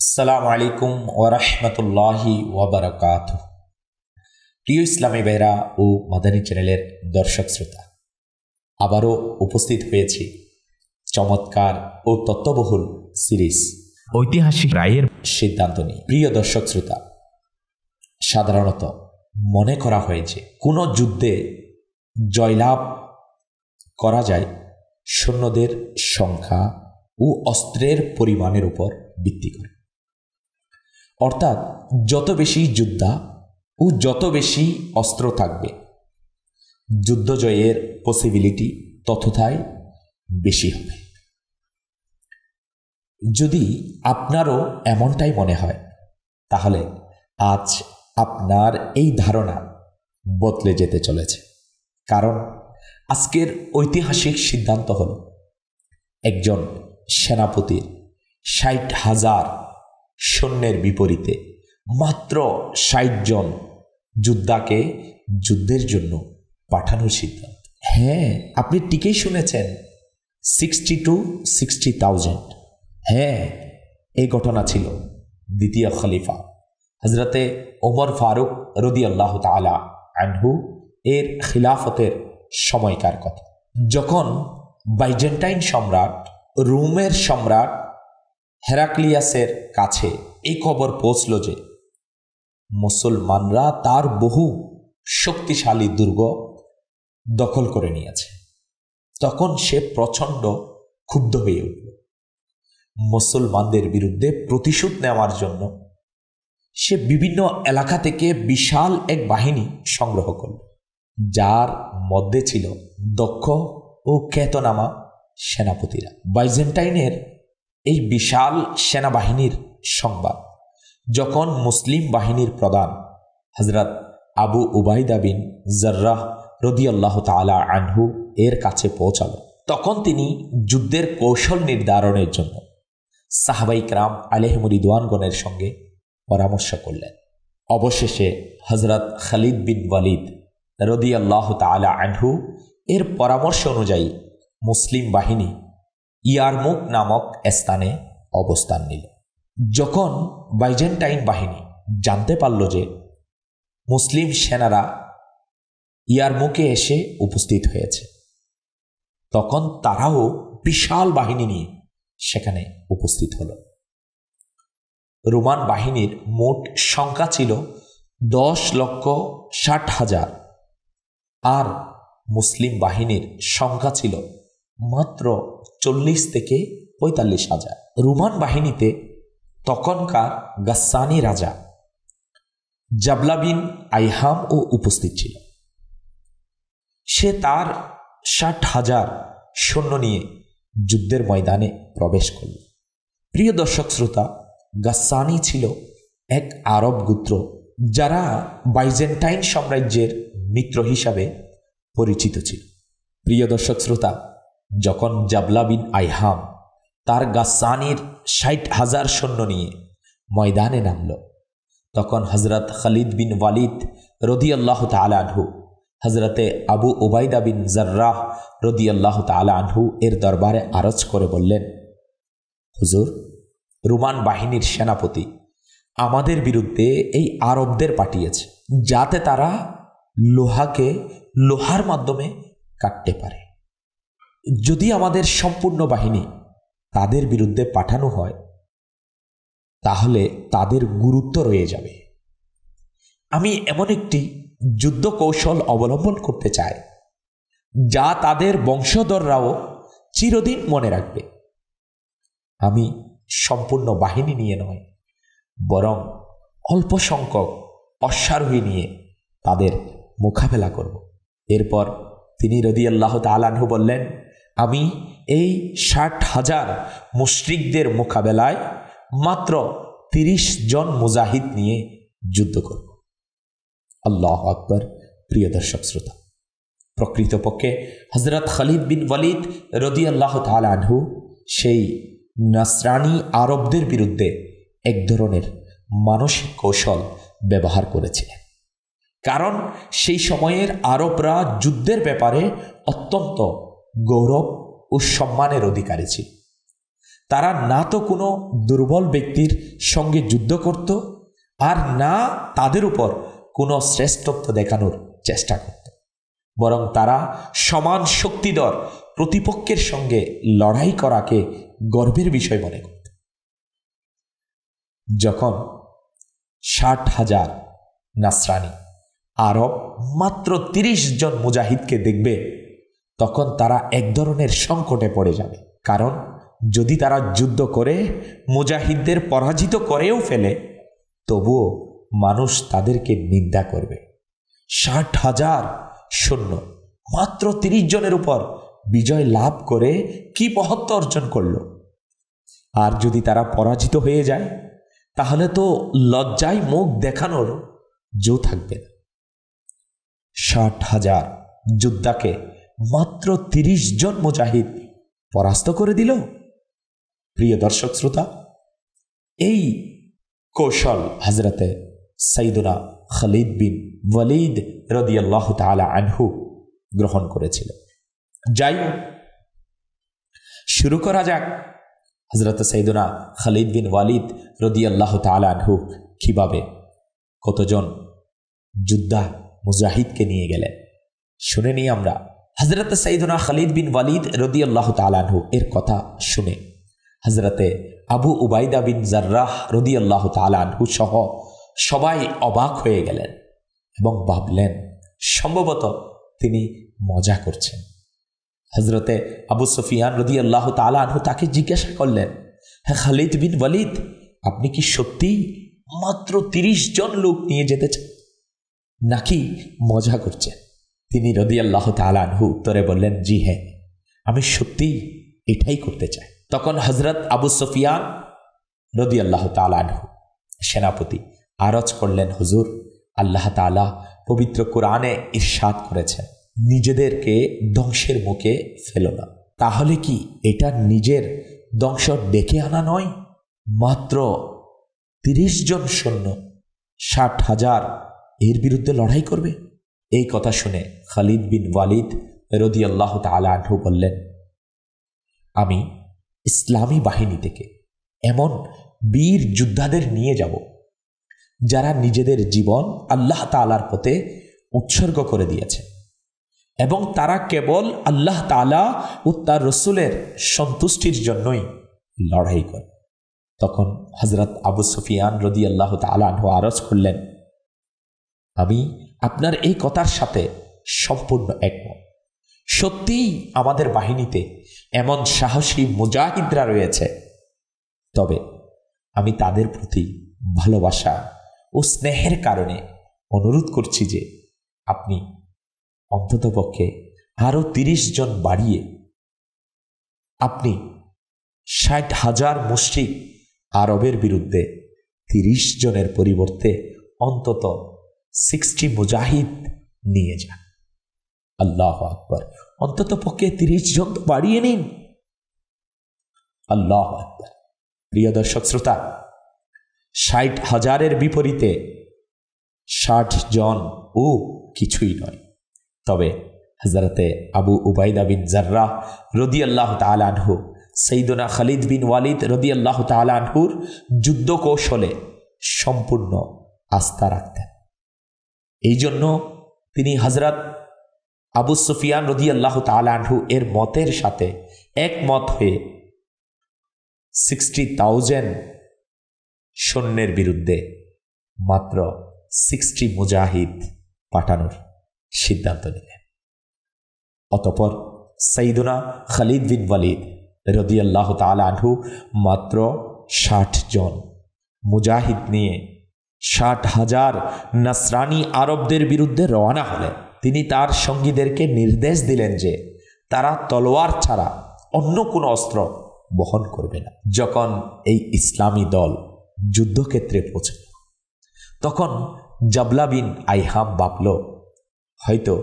আসসালামু আলাইকুম ওয়া রাহমাতুল্লাহি ওয়া বারাকাতুহু। প্রিয় ইসলামী ভাইরা ও মাদানী চ্যানেলের দর্শক শ্রোতা, আবারও উপস্থিত হয়েছি চমৎকার ও তত্ত্ববহুল সিরিজ ঐতিহাসিক রায়ের সিদ্ধান্ত নিয়ে। প্রিয় দর্শক শ্রোতা, সাধারণত মনে করা হয়েছে কোনো যুদ্ধে জয়লাভ করা যায় সৈন্যদের সংখ্যা ও অস্ত্রের পরিমাণের উপর ভিত্তি করে। অর্থাৎ যত বেশি যোদ্ধা ও যত বেশি অস্ত্র থাকবে, যুদ্ধ জয়ের পসিবিলিটি ততটাই বেশি হবে। যদি আপনারও এমনটাই মনে হয়, তাহলে আজ আপনার এই ধারণা বদলে যেতে চলেছে। কারণ আজকের ঐতিহাসিক সিদ্ধান্ত হল একজন সেনাপতির ৬০,০০০ সৈন্যের বিপরীতে মাত্র ৬০ জন যোদ্ধাকে যুদ্ধের জন্য পাঠানোর সিদ্ধান্ত। হ্যাঁ, আপনি ঠিকই শুনেছেন, 60 to 60,000। হ্যাঁ, এই ঘটনা ছিল দ্বিতীয় খলিফা হজরতে ওমর ফারুক রাদিয়াল্লাহু তাআলা আনহু এর খিলাফতের সময়কার কথা, যখন বাইজেন্টাইন সম্রাট রোমের সম্রাট হেরাক্লিয়াসের কাছে এই খবর পৌঁছল যে মুসলমানরা তার বহু শক্তিশালী দুর্গ দখল করে নিয়েছে। তখন সে প্রচণ্ড ক্ষুব্ধ হয়ে উঠল। মুসলমানদের বিরুদ্ধে প্রতিশোধ নেওয়ার জন্য সে বিভিন্ন এলাকা থেকে বিশাল এক বাহিনী সংগ্রহ করল, যার মধ্যে ছিল দক্ষ ও খ্যাতনামা সেনাপতিরা। বাইজেন্টাইনের এই বিশাল সেনাবাহিনীর সংবাদ যখন মুসলিম বাহিনীর প্রধান হজরত আবু উবাইদা বিন জাররাহ রাদিয়াল্লাহু তাআলা আনহু এর কাছে পৌঁছাল, তখন তিনি যুদ্ধের কৌশল নির্ধারণের জন্য সাহাবায়ে কেরাম আলাইহিম রিদওয়ানগণের সঙ্গে পরামর্শ করলেন। অবশেষে হজরত খালিদ বিন ওয়ালিদ রাদিয়াল্লাহু তাআলা আনহু এর পরামর্শ অনুযায়ী মুসলিম বাহিনী ইয়ারমুক নামক স্থানে অবস্থান নিল। যখন বাইজেন্টাইন বাহিনী জানতে পারল যে মুসলিম সেনারা ইয়ারমুকে এসে উপস্থিত হয়েছে, তখন তারাও বিশাল বাহিনী নিয়ে সেখানে উপস্থিত হল। রোমান বাহিনীর মোট সংখ্যা ছিল 10,60,000 আর মুসলিম বাহিনীর সংখ্যা ছিল মাত্র 40 থেকে 45,000। রোমান বাহিনীতে তখনকার গাসসানি রাজা জাবলা বিন আইহাম ও উপস্থিত ছিল। সে তার 60,000 সৈন্য নিয়ে যুদ্ধের ময়দানে প্রবেশ করল। প্রিয় দর্শক শ্রোতা, গাসসানি ছিল এক আরব গোত্র যারা বাইজেন্টাইন সাম্রাজ্যের মিত্র হিসাবে পরিচিত ছিল। প্রিয় দর্শক শ্রোতা, যখন জাবলা বিন আইহাম তার গাসসানির 60,000 সৈন্য নিয়ে ময়দানে নামল, তখন হজরত খালিদ বিন ওয়ালিদ রাদিয়াল্লাহু তাআলা আনহু হজরতে আবু উবাইদা বিন জাররাহ রাদিয়াল্লাহু তাআলা আনহু এর দরবারে আরজ করে বললেন, হুজুর, রোমান বাহিনীর সেনাপতি আমাদের বিরুদ্ধে এই আরবদের পাঠিয়েছে, যাতে তারা লোহাকে লোহার মাধ্যমে কাটতে পারে। যদি আমাদের সম্পূর্ণ বাহিনী তাদের বিরুদ্ধে পাঠানো হয়, তাহলে তাদের গুরুত্ব রয়ে যাবে। আমি এমন একটি যুদ্ধ কৌশল অবলম্বন করতে চাই যা তাদের বংশধররাও চিরদিন মনে রাখবে। আমি সম্পূর্ণ বাহিনী নিয়ে নয়, বরং অল্প সংখ্যক অশ্বারোহী নিয়ে তাদের মোকাবেলা করব। এরপর তিনি রাদিয়াল্লাহু তাআলা আনহু বললেন, আমি এই 60,000 মুশরিকদের মোকাবেলায় মাত্র 30 জন মুজাহিদ নিয়ে যুদ্ধ করব। আল্লাহু আকবার। প্রিয় দর্শক শ্রোতা, প্রকৃতপক্ষে হজরত খালিদ বিন ওয়ালিদ রাদিয়াল্লাহু তাআলা আনহু সেই নাসরানি আরবদের বিরুদ্ধে এক ধরনের মানসিক কৌশল ব্যবহার করেছিলেন। কারণ সেই সময়ের আরবরা যুদ্ধের ব্যাপারে অত্যন্ত গৌরব ও সম্মানের অধিকারী ছিল। তারা না তো কোনো দুর্বল ব্যক্তির সঙ্গে যুদ্ধ করত, আর না তাদের উপর কোনো শ্রেষ্ঠত্ব দেখানোর চেষ্টা করত, বরং তারা সমান শক্তিধর প্রতিপক্ষের সঙ্গে লড়াই করাকে গর্বের বিষয় মনে করত। যখন 60,000 নাসরানি আরব মাত্র 30 জন মুজাহিদকে দেখবে, তখন তারা এক ধরনের সংকটে পড়ে যাবে। কারণ যদি তারা যুদ্ধ করে মুজাহিদদের পরাজিত করেও ফেলে, তবুও মানুষ তাদেরকে নিন্দা করবে। 60,000 সৈন্য মাত্র 30 জনের উপর বিজয় লাভ করে কি মহত্ব অর্জন করল। আর যদি তারা পরাজিত হয়ে যায়, তাহলে তো লজ্জায় মুখ দেখানোর জো থাকবে না। 60,000 যোদ্ধাকে মাত্র 30 জন মুজাহিদ পরাস্ত করে দিল। প্রিয় দর্শক শ্রোতা, এই কৌশল হযরতে সাইয়্যিদুনা খালিদ বিন ওয়ালিদ রাদিয়াল্লাহু তাআলা আনহু গ্রহণ করেছিলেন। যাই হোক, শুরু করা যাক হযরতে সাইয়্যিদুনা খালিদ বিন ওয়ালিদ রাদিয়াল্লাহু তাআলা আনহু কিভাবে কতজন যোদ্ধা মুজাহিদকে নিয়ে গেলেন। শুনে নিই আমরা হযরতে সাইয়্যিদুনা খালিদ বিন ওয়ালিদ রাদিয়াল্লাহু তাআলা আনহু এর কথা শুনে হযরতে আবু উবাইদা বিন জাররাহ রাদিয়াল্লাহু তাআলা আনহু সহ সবাই অবাক হয়ে গেলেন এবং ভাবলেন সম্ভবত তিনি মজা করছেন। হযরতে আবু সুফিয়ান রাদিয়াল্লাহু তাআলা আনহু তাকে জিজ্ঞাসা করলেন, হ্যাঁ খালিদ বিন ওয়ালিদ, আপনি কি সত্যি মাত্র 30 জন লোক নিয়ে যেতে চান, নাকি মজা করছেন? তিনি রাদিয়াল্লাহু তাআলা আনহু উত্তরে বললেন, জি হ্যাঁ, আমি সত্যি এটাই করতে চাই। তখন হযরত আবু সুফিয়ান রাদিয়াল্লাহু তাআলা আনহু সেনাপতি আরজ করলেন, হুজুর, আল্লাহ তাআলা পবিত্র কোরআনে ইরশাদ করেছেন, নিজেদেরকে ধ্বংসের মুখে ফেলো না। তাহলে কি এটা নিজের ধ্বংস ডেকে আনা নয়? মাত্র 30 জন সৈন্য 60,000 এর বিরুদ্ধে লড়াই করবে? এই কথা শুনে খালিদ বিন ওয়ালিদ রাদিয়াল্লাহু তাআলা আনহু বললেন, আমি ইসলামী বাহিনী থেকে এমন বীর যোদ্ধাদের নিয়ে যাব যারা নিজেদের জীবন আল্লাহ তাআলার পথে উৎসর্গ করে দিয়েছে এবং তারা কেবল আল্লাহ তাআলা ও তার রাসূলের সন্তুষ্টির জন্যই লড়াই করে। তখন হযরত আবু সুফিয়ান রাদিয়াল্লাহু তাআলা আনহু আরজ করলেন, আমি আপনার এই কথার সাথে সম্পূর্ণ একমত। সত্যিই আমাদের বাহিনীতে এমন সাহসী মুজাহিদরা রয়েছে, তবে আমি তাদের প্রতি ভালোবাসা ও স্নেহের কারণে অনুরোধ করছি যে আপনি অন্ততপক্ষে আরও 30 জন বাড়িয়ে আপনি 60,000 মুশরিক আরবের বিরুদ্ধে 30 জনের পরিবর্তে অন্তত 60 মুজাহিদ নিয়ে যান। আল্লাহু আকবার, অন্তত পক্ষে 30 জন তো বাড়িয়ে নিন। আল্লাহু আকবার। প্রিয় দর্শক শ্রোতা, 60,000-এর বিপরীতে 60 জন ও কিছুই নয়। তবে হযরতে আবু উবাইদা বিন জাররাহ রাদিয়াল্লাহু তাআলা আনহু সাইয়্যিদুনা খালিদ বিন ওয়ালিদ রাদিয়াল্লাহু তাআলা আনহুর যুদ্ধ কৌশলে সম্পূর্ণ আস্থা রাখতেন। এই জন্য তিনি হযরত আবু সুফিয়ান রাদিয়াল্লাহু তাআলা আনহু এর মতের সাথে একমত হয়ে 60,000 সৈন্যের বিরুদ্ধে মাত্র 60 মুজাহিদ পাঠানোর সিদ্ধান্ত নিলেন। অতঃপর সাইয়্যিদুনা খালিদ বিন ওয়ালিদ রাদিয়াল্লাহু তাআলা আনহু মাত্র 60 জন মুজাহিদ নিয়ে 60,000 নাসরানি আরবদের বিরুদ্ধে রওনা হলেন। তিনি তার সঙ্গীদেরকে নির্দেশ দিলেন যে তারা তলোয়ার ছাড়া অন্য কোনো অস্ত্র বহন করবে না। যখন এই ইসলামী দল যুদ্ধক্ষেত্রে পৌঁছল, তখন জাবলা বিন আইহাম ভাবল, হয়তো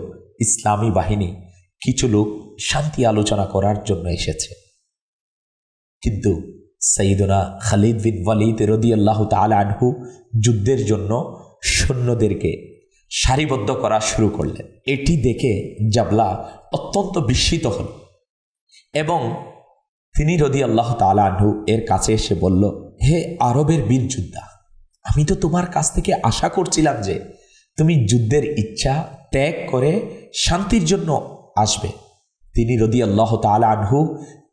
ইসলামী বাহিনী কিছু লোক শান্তি আলোচনা করার জন্য এসেছে। কিন্তু সাইয়্যিদুনা খালিদ বিন ওয়ালিদ রাদিয়াল্লাহু তাআলা আনহু যুদ্ধের জন্য সৈন্যদেরকে সারিবদ্ধ করা শুরু করলেন। এটি দেখে জাবলা অত্যন্ত বিস্মিত হল এবং তিনি রাদিয়াল্লাহু তাআলা আনহু এর কাছে এসে বলল, হে আরবের বীর যোদ্ধা, আমি তো তোমার কাছ থেকে আশা করছিলাম যে তুমি যুদ্ধের ইচ্ছা ত্যাগ করে শান্তির জন্য আসবে। তিনি রাদিয়াল্লাহু তাআলা আনহু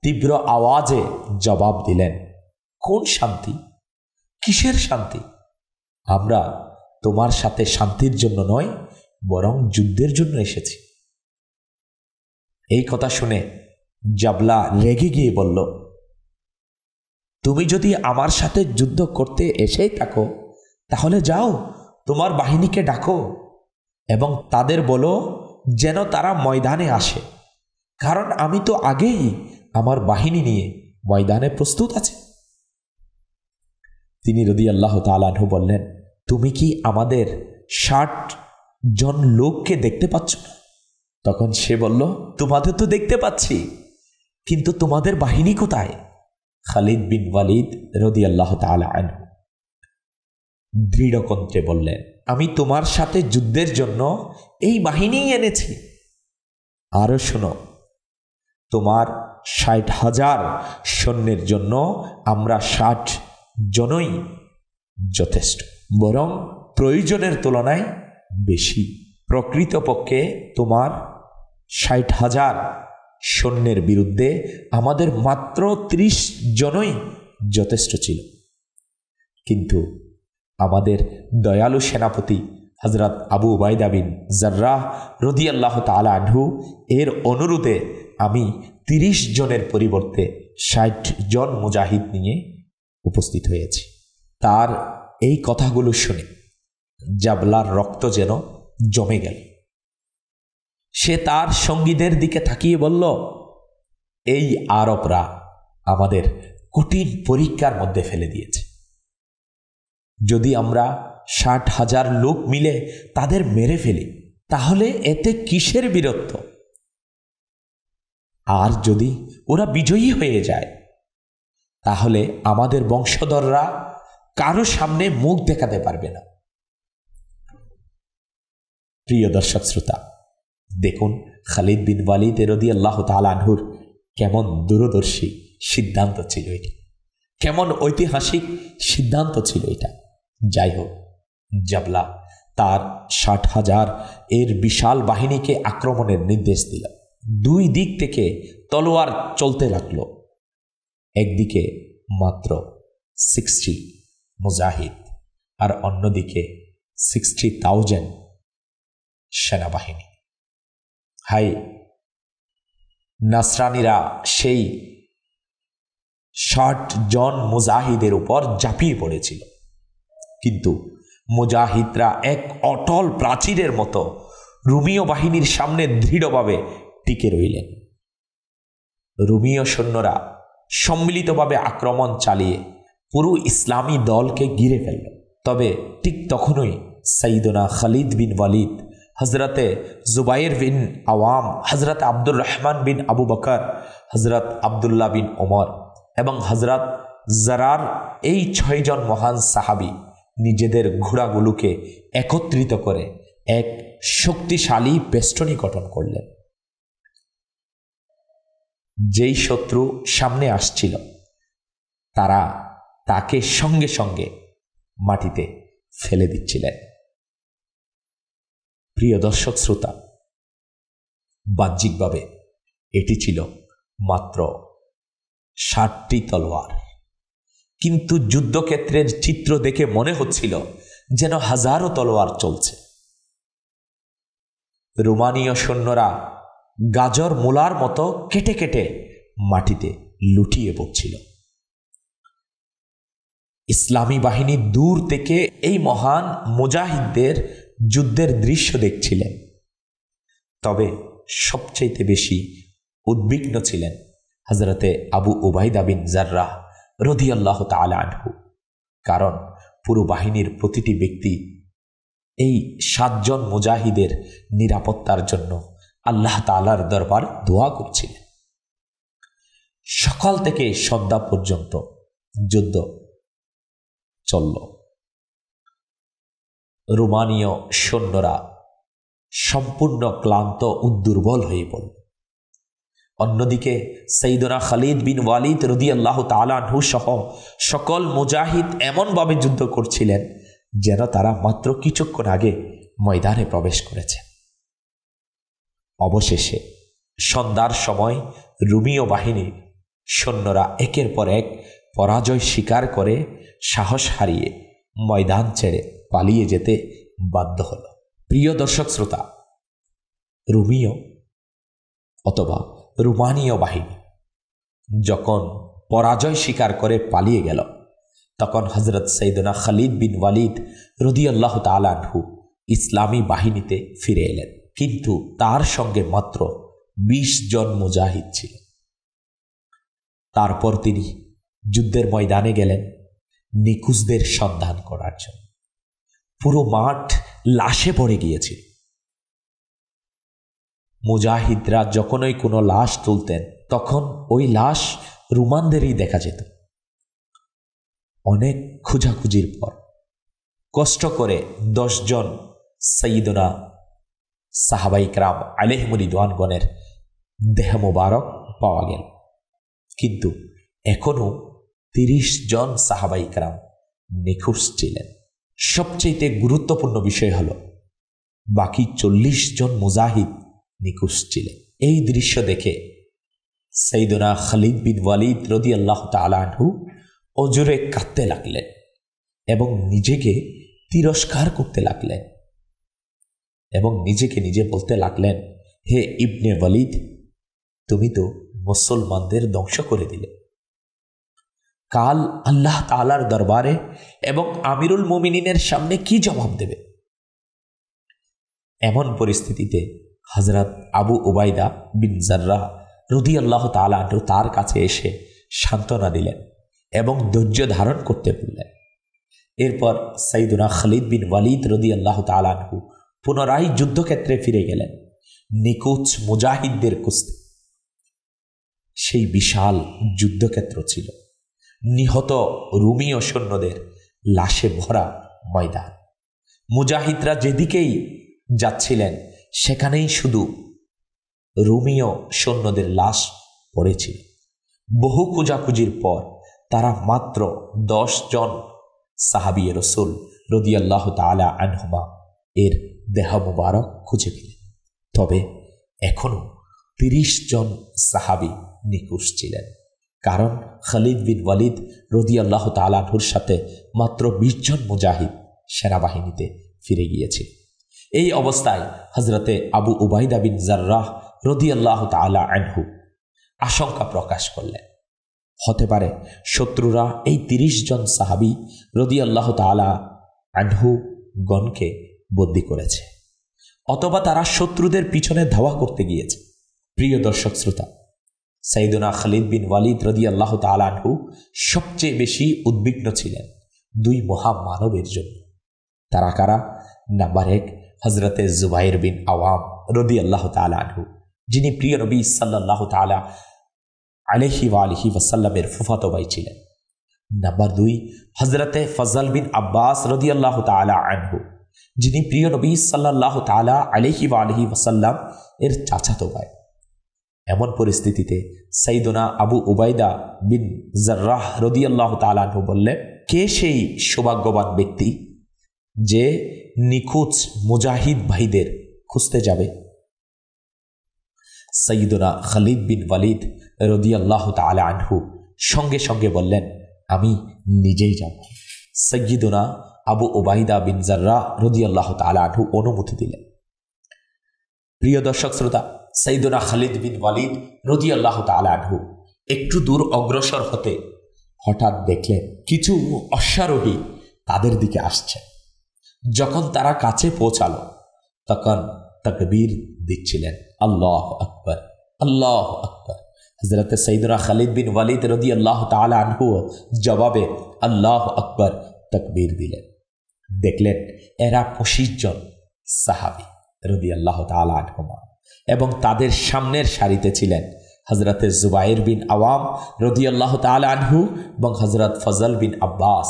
তীব্র আওয়াজে জবাব দিলেন, কোন শান্তি? কিসের শান্তি? আমরা তোমার সাথে শান্তির জন্য নয়, বরং যুদ্ধের জন্য এসেছি। এই কথা শুনে জাবলা রেগে গিয়ে বলল, তুমি যদি আমার সাথে যুদ্ধ করতে এসেই থাকো তাহলে যাও, তোমার বাহিনীকে ডাকো এবং তাদের বলো যেন তারা ময়দানে আসে, কারণ আমি তো আগেই আমার বাহিনী নিয়ে ময়দানে প্রস্তুত আছি। তিনি রাদিয়াল্লাহু তাআলা আনহু বললেন, তুমি কি আমাদের ৬০ জন লোককে দেখতে পাচ্ছ না? তখন সে বলল, তোমাদের তো দেখতে পাচ্ছি, কিন্তু তোমাদের বাহিনী কোথায়? খালিদ বিন ওয়ালিদ রাদিয়াল্লাহু তাআলা আনহু দৃঢ় কণ্ঠে বললেন, আমি তোমার সাথে যুদ্ধের জন্য এই বাহিনীই এনেছি। আরো শোনো, তোমার ৬০,০০০ সৈন্যের জন্য আমরা ৬০ জনই যথেষ্ট, বরং প্রয়োজনের তুলনায় বেশি। প্রকৃতপক্ষে তোমার ৬০,০০০ সৈন্যের বিরুদ্ধে আমাদের মাত্র ৩০ জনই যথেষ্ট ছিল, কিন্তু আমাদের দয়ালু সেনাপতি হযরত আবু উবাইদা বিন জাররাহ রাদিয়াল্লাহু তাআলা আনহু এর অনুরোধে আমি ৩০ জনের পরিবর্তে ৬০ জন মুজাহিদ নিয়ে উপস্থিত হয়েছি। তার এই কথাগুলো শুনে জাবলার রক্ত যেন জমে গেল। সে তার সঙ্গীদের দিকে তাকিয়ে বলল, এই আরবরা আমাদের কঠিন পরীক্ষার মধ্যে ফেলে দিয়েছে। যদি আমরা ৬০,০০০ লোক মিলে তাদের মেরে ফেলি তাহলে এতে কিসের বীরত্ব? আর যদি ওরা বিজয়ী হয়ে যায় তাহলে আমাদের বংশধররা কারো সামনে মুখ দেখাতে পারবে না। প্রিয় দর্শক শ্রোতা, দেখুন খালিদ বিন ওয়ালিদ রাদিয়াল্লাহু তাআলা আনহুর কেমন দূরদর্শী সিদ্ধান্ত ছিল এটা, কেমন ঐতিহাসিক সিদ্ধান্ত ছিল এটা। যাই হোক, জাবলা তার ৬০,০০০ এর বিশাল বাহিনীকে আক্রমণের নির্দেশ দিল। দুই দিক থেকে তলোয়ার চলতে লাগলো। একদিকে মাত্র ৬০ মুজাহিদ আর অন্যদিকে ৬০,০০০ সেনাবাহিনী। হাই, নাসরানীরা সেই ৬০ জন মুজাহিদের উপর ঝাঁপিয়ে পড়েছিল, কিন্তু মুজাহিদরা এক অটল প্রাচীরের মতো রোমীয় বাহিনীর সামনে দৃঢ়ভাবে টিকে রইলেন। রোমীয় সৈন্যরা সম্মিলিতভাবে আক্রমণ চালিয়ে পুরো ইসলামী দলকে ঘিরে ফেলল। তবে ঠিক তখনই সাইয়্যিদুনা খালিদ বিন ওয়ালিদ, হযরতে জুবাইর বিন আওয়াম, হযরত আব্দুর রহমান বিন আবু বকর, হযরত আব্দুল্লাহ বিন ওমর এবং হযরত জারার, এই ৬ জন মহান সাহাবী নিজেদের ঘোড়াগুলোকে একত্রিত করে এক শক্তিশালী বেষ্টনী গঠন করলেন। যেই শত্রু সামনে আসছিল তারা তাকে সঙ্গে সঙ্গে মাটিতে ফেলে দিচ্ছিলেন। প্রিয় দর্শক শ্রোতা, বাহ্যিকভাবে এটি ছিল মাত্র ৬০টি তলোয়ার, কিন্তু যুদ্ধক্ষেত্রের চিত্র দেখে মনে হচ্ছিল যেন হাজারো তলোয়ার চলছে। রোমানীয় সৈন্যরা গাজর মূলার মতো কেটে কেটে মাটিতে লুটিয়ে পড়ছিল। ইসলামী বাহিনী দূর থেকে এই মহান মুজাহিদদের যুদ্ধের দৃশ্য দেখছিলেন। তবে সবচেয়ে বেশি উদ্বিগ্ন ছিলেন হযরতে আবু উবাইদা বিন জাররাহ রাদিয়াল্লাহু তাআলা আনহু, কারণ পুরো বাহিনীর প্রতিটি ব্যক্তি এই ৭ জন মুজাহিদের নিরাপত্তার জন্য আল্লাহ তাআলার দরবার দোয়া করছিলেন। সকাল থেকে সন্ধ্যা পর্যন্ত যুদ্ধ চলল। রোমানীয় সৈন্যরা সম্পূর্ণ ক্লান্ত ও দুর্বল হয়ে পড়ল। অন্যদিকে সাইয়েদনা খালিদ বিন ওয়ালিদ রাদিয়াল্লাহু তাআলা আনহু সহ সকল মুজাহিদ এমনভাবে যুদ্ধ করছিলেন যেন তারা মাত্র কিছুক্ষণ আগে ময়দানে প্রবেশ করেছে। অবশেষে সন্ধ্যার সময় রুমীয় বাহিনীর সৈন্যরা একের পর এক পরাজয় স্বীকার করে সাহস হারিয়ে ময়দান ছেড়ে পালিয়ে যেতে বাধ্য হল। প্রিয় দর্শক শ্রোতা, রুমীয় অথবা রোমানীয় বাহিনী যখন পরাজয় স্বীকার করে পালিয়ে গেল, তখন হযরত সাইয়েদনা খালিদ বিন ওয়ালিদ রাদিয়াল্লাহু তাআলা আনহু ইসলামী বাহিনীতে ফিরে এলেন, কিন্তু তার সঙ্গে মাত্র 20 জন মুজাহিদ ছিল। তারপর তিনি যুদ্ধের ময়দানে গেলেন নিখোঁজদের সন্ধান করার জন্য। পুরো মাঠ লাশে ভরে গিয়েছিল। মুজাহিদরা যখনই কোনো লাশ তুলতেন তখন ওই লাশ রোমানদেরই দেখা যেত। অনেক খোঁজাখুঁজির পর কষ্ট করে 10 জন সাইয়েদনা সাহাবায়ে কেরাম আলাইহিমুর রিদওয়ানগণের দেহ মোবারক পাওয়া গেল, কিন্তু এখনো 30 জন সাহাবায়ে কেরাম নিখোঁজ ছিলেন। সবচেয়ে গুরুত্বপূর্ণ বিষয় হল বাকি 40 জন মুজাহিদ নিখোঁজ ছিলেন। এই দৃশ্য দেখে সাইয়েদনা খালিদ বিন ওয়ালিদ রাদিয়াল্লাহু তাআলা আনহু অজরে কাঁদতে লাগলেন এবং নিজেকে তিরস্কার করতে লাগলেন এবং নিজেকে নিজে বলতে লাগলেন, হে ইবনে ওয়ালিদ, তুমি তো মুসলমানদের ধ্বংস করে দিলে। কাল আল্লাহ তাআলার দরবারে এবং আমিরুল মুমিনিনের সামনে কি জবাব দেবে? এমন পরিস্থিতিতে হযরত আবু উবাইদা বিন জাররাহ রাদিয়াল্লাহু তাআলা আনহু তার কাছে এসে সান্ত্বনা দিলেন এবং ধৈর্য ধারণ করতে বললেন। এরপর সাইয়েদনা খালিদ বিন ওয়ালিদ রাদিয়াল্লাহু তাআলা আনহু পুনরায় যুদ্ধক্ষেত্রে ফিরে গেলেন নিখোঁজ মুজাহিদদের খুঁজতে। সেই বিশাল যুদ্ধক্ষেত্র ছিল নিহত রুমীয় সৈন্যদের লাশে ভরা ময়দান। মুজাহিদরা যেদিকেই যাচ্ছিলেন সেখানেই শুধু রুমীয় সৈন্যদের লাশ পড়েছিল। বহু খোঁজাখুঁজির পর তারা মাত্র 10 জন সাহাবী রাসূল রাদিয়াল্লাহু তাআলা আনহুমা এর দেহ মোবারক খুঁজে পেলেন। তবে এখনো 30 জন সাহাবী নিখোঁজ ছিলেন, কারণ খালিদ বিন ওয়ালিদ রাদিয়াল্লাহু তাআলা আনহুর সাথে মাত্র 20 জন মুজাহিদ সেনাবাহিনীতে ফিরে গিয়েছিল। এই অবস্থায় হযরতে আবু উবাইদা বিন জাররাহ রাদিয়াল্লাহু তাআলা আনহু আশঙ্কা প্রকাশ করলেন, হতে পারে শত্রুরা এই 30 জন সাহাবী রাদিয়াল্লাহু তাআলা আনহু গণকে বন্দী করেছে, অথবা তারা শত্রুদের পিছনে ধাওয়া করতে গিয়েছে। প্রিয় দর্শক শ্রোতা, সাইয়েদনা খালিদ বিন ওয়ালিদ রাদিয়াল্লাহু তাআলা আনহু সবচেয়ে বেশি উদ্বিগ্ন ছিলেন 2 মহামানবের জন্য। তারা কারা? নাম্বার 1, হযরতে জুবাইর বিন আওয়াম রাদিয়াল্লাহু তাআলা আনহু, যিনি প্রিয় নবী সাল্লাল্লাহু তাআলা আলাইহি ওয়া আলিহি ওয়াসাল্লামের ফুফাতো ভাই ছিলেন। নাম্বার 2, হযরতে ফজল বিন আব্বাস রাদিয়াল্লাহু তাআলা আনহু, যিনি প্রিয় নবী সাল্লাল্লাহু তাআলা আলাইহি ওয়া আলিহি ওয়াসাল্লাম এর চাচাতো ভাই। এমন পরিস্থিতিতে সাইয়েদনা আবু উবাইদা বিন জাররাহ রাদিয়াল্লাহু তাআলা আনহু বললেন, কে সেই সৌভাগ্যবান ব্যক্তি যে নিখোঁজ মুজাহিদ ভাইদের খুঁজতে যাবে? সাইয়েদনা খালিদ বিন ওয়ালিদ রাদিয়াল্লাহু তাআলা আনহু সঙ্গে সঙ্গে বললেন, আমি নিজেই যাব। সাইয়েদনা আবু উবাইদা বিন জাররাহ রাদিয়াল্লাহু তাআলা আনহু অনুমতি দিলেন। প্রিয় দর্শক শ্রোতা, সাইয়েদনা খালিদ বিন ওয়ালিদ রাদিয়াল্লাহু তাআলা আনহু একটু দূর অগ্রসর হতে হঠাৎ দেখলেন কিছু অশ্বারোহী তাদের দিকে আসছে। যখন তারা কাছে পৌঁছালো তখন তাকবীর দিচ্ছিলেন, আল্লাহু আকবার, আল্লাহু আকবার। হযরতে সাইয়েদনা খালিদ বিন ওয়ালিদ রাদিয়াল্লাহু তাআলা আনহু জবাবে আল্লাহু আকবার তাকবীর দিলেন। দেখলেন এরা 25 জন সাহাবী রাদিয়াল্লাহু তাআলা আনহুমা এবং তাদের সামনের সারিতে ছিলেন হযরতে জুবাইর বিন আওয়াম রাদিয়াল্লাহু তাআলা আনহু এবং হযরত ফজল বিন আব্বাস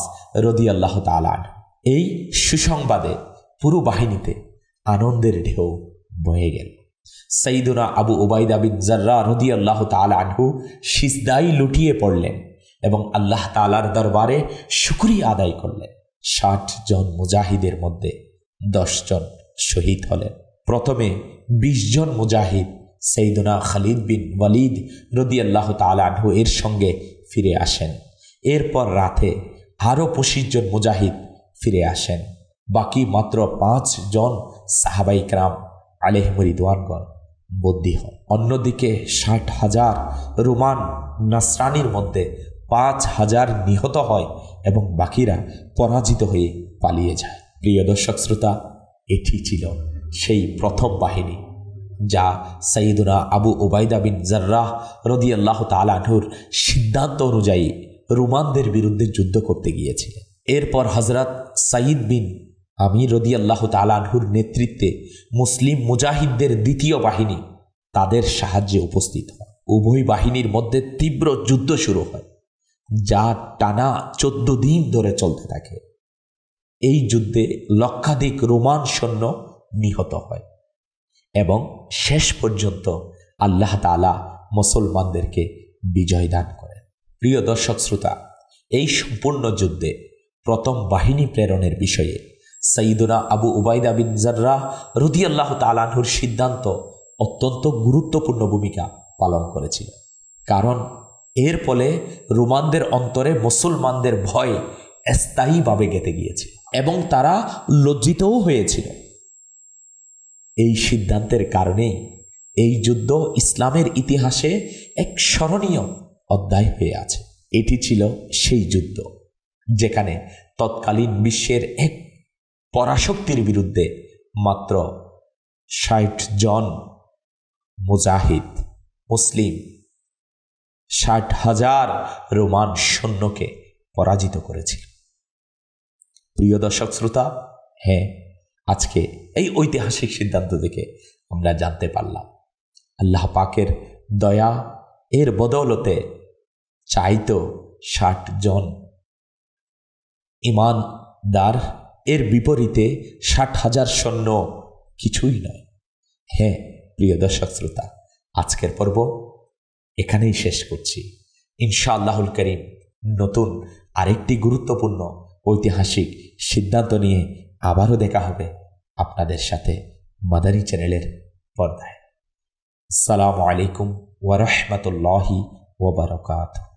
রাদিয়াল্লাহু তাআলা আনহু। এই সুসংবাদে পুরো বাহিনীতে আনন্দের ঢেউ বয়ে গেল। সাইয়্যিদুনা আবু উবাইদা বিন জাররাহ রাদিয়াল্লাহু তাআলা আনহু সিজদায় লুটিয়ে পড়লেন এবং আল্লাহ তাআলার দরবারে শুকরিয়া আদায় করলেন। 60 জন মুজাহিদের মধ্যে 10 জন শহীদ হলেন। প্রথমে 20 জন মুজাহিদ সাইয়্যিদুনা খালিদ বিন ওয়ালিদ রাদিয়াল্লাহু তাআলা আনহু এর সঙ্গে ফিরে আসেন। এরপর রাতে আরও 25 জন মুজাহিদ ফিরে আসেন। বাকি মাত্র 5 জন সাহাবায়ে কেরাম আলাইহিম রিদওয়ানগণ বন্দী হন। অন্যদিকে 60,000 রোমান নাসরানির মধ্যে 5,000 নিহত হয় এবং বাকিরা পরাজিত হয়ে পালিয়ে যায়। প্রিয় দর্শক শ্রোতা, এটি ছিল সেই প্রথম বাহিনী যা সাইয়্যিদুনা আবু উবাইদা বিন জাররাহ রাদিয়াল্লাহু তাআলা আনহুর সিদ্ধান্ত অনুযায়ী রোমানদের বিরুদ্ধে যুদ্ধ করতে গিয়েছিলেন। এরপর হযরত সাঈদ বিন আমির রাদিয়াল্লাহু তাআলা আনহুর নেতৃত্বে মুসলিম মুজাহিদদের দ্বিতীয় বাহিনী তাদের সাহায্যে উপস্থিত হয়। উভয় বাহিনীর মধ্যে তীব্র যুদ্ধ শুরু হয়, যা টানা 14 দিন ধরে চলতে থাকে। এই যুদ্ধে লক্ষাধিক রোমান সৈন্য নিহত হয় এবং শেষ পর্যন্ত আল্লাহ তাআলা মুসলমানদেরকে বিজয় দান করেন। প্রিয় দর্শক শ্রোতা, এই সম্পূর্ণ যুদ্ধে প্রথম বাহিনী প্রেরণের বিষয়ে সাইয়্যিদুনা আবু উবাইদা বিন জাররাহ রাদিয়াল্লাহু তাআলা আনহুর সিদ্ধান্ত অত্যন্ত গুরুত্বপূর্ণ ভূমিকা পালন করেছিল, কারণ এর ফলে রোমানদের অন্তরে মুসলমানদের ভয় স্থায়ীভাবে গেঁথে গিয়েছিল এবং তারা লজ্জিতও হয়েছিল। এই সিদ্ধান্তের কারণেই এই যুদ্ধ ইসলামের ইতিহাসে এক স্মরণীয় অধ্যায় হয়ে আছে। এটি ছিল সেই যুদ্ধ যেখানে তৎকালীন বিশ্বের এক পরাশক্তির বিরুদ্ধে মাত্র 60 জন মুজাহিদ মুসলিম 60,000 রোমান সৈন্যকে পরাজিত করেছিল। প্রিয় দর্শক শ্রোতা, হ্যাঁ, আজকে এই ঐতিহাসিক সিদ্ধান্ত থেকে আমরা জানতে পারলাম আল্লাহ পাকের দয়া এর বদৌলতে চাইতো 60 জন ইমানদার এর বিপরীতে 60,000 সৈন্য কিছুই নয়। হ্যাঁ প্রিয় দর্শক শ্রোতা, আজকের পর্ব এখানেই শেষ করছি। ইনশাআল্লাহুল করিম নতুন আরেকটি গুরুত্বপূর্ণ ঐতিহাসিক সিদ্ধান্ত নিয়ে আবারও দেখা হবে আপনাদের সাথে মাদানী চ্যানেলের পর্দায়। আসসালামু আলাইকুম ওয়া রাহমাতুল্লাহি ওয়া বারাকাতুহু।